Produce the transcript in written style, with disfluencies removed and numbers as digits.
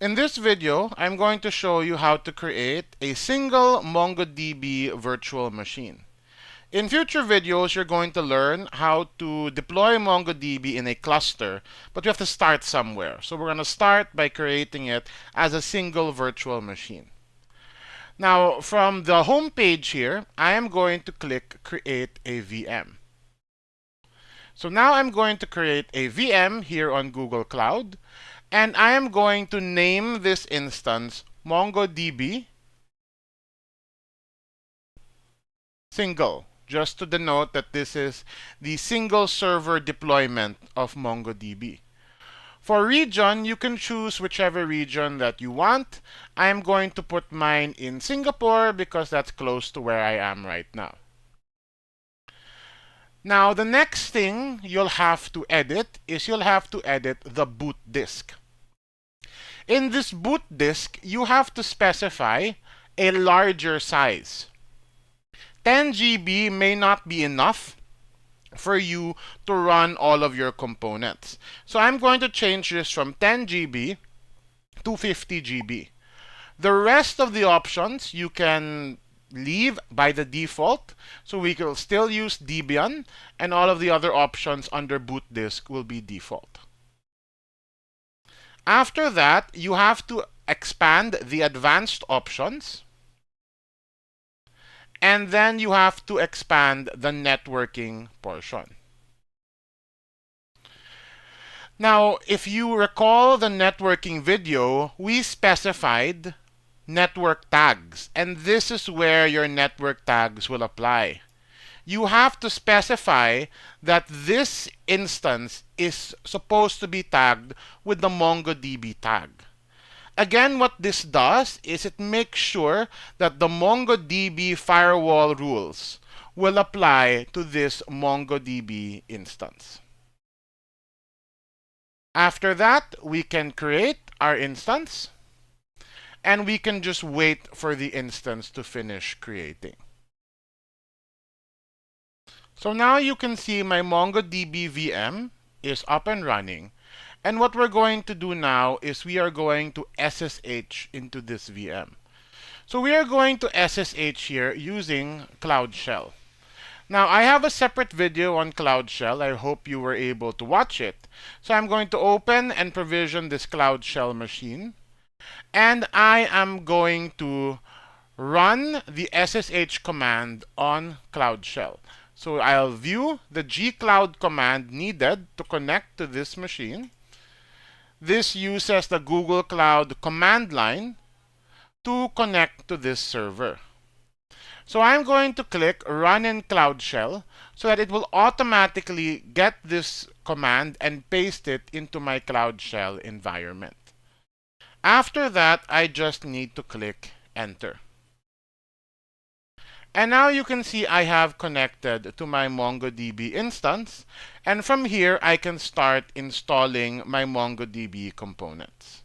In this video, I'm going to show you how to create a single MongoDB virtual machine. In future videos, you're going to learn how to deploy MongoDB in a cluster, but we have to start somewhere. So we're going to start by creating it as a single virtual machine. Now, from the home page here, I am going to click Create a VM. So now I'm going to create a VM here on Google Cloud, and I am going to name this instance MongoDB single, just to denote that this is the single server deployment of MongoDB. For region, you can choose whichever region that you want. I am going to put mine in Singapore because that's close to where I am right now. Now, the next thing you'll have to edit is you'll have to edit the boot disk. In this boot disk, you have to specify a larger size. 10 GB may not be enough for you to run all of your components. So I'm going to change this from 10 GB to 50 GB. The rest of the options you can leave by the default, so we will still use Debian, and all of the other options under boot disk will be default. After that, you have to expand the advanced options, and then you have to expand the networking portion. Now, if you recall the networking video, we specified network tags, and this is where your network tags will apply. You have to specify that this instance is supposed to be tagged with the MongoDB tag. Again, what this does is it makes sure that the MongoDB firewall rules will apply to this MongoDB instance. After that, we can create our instance, and we can just wait for the instance to finish creating. So now you can see my MongoDB VM is up and running. And what we're going to do now is we are going to SSH into this VM. So we are going to SSH here using Cloud Shell. Now, I have a separate video on Cloud Shell. I hope you were able to watch it. So I'm going to open and provision this Cloud Shell machine. And I am going to run the SSH command on Cloud Shell. So I'll view the gcloud command needed to connect to this machine. This uses the Google Cloud command line to connect to this server. So I'm going to click Run in Cloud Shell so that it will automatically get this command and paste it into my Cloud Shell environment. After that, I just need to click Enter. And now you can see I have connected to my MongoDB instance, and from here I can start installing my MongoDB components.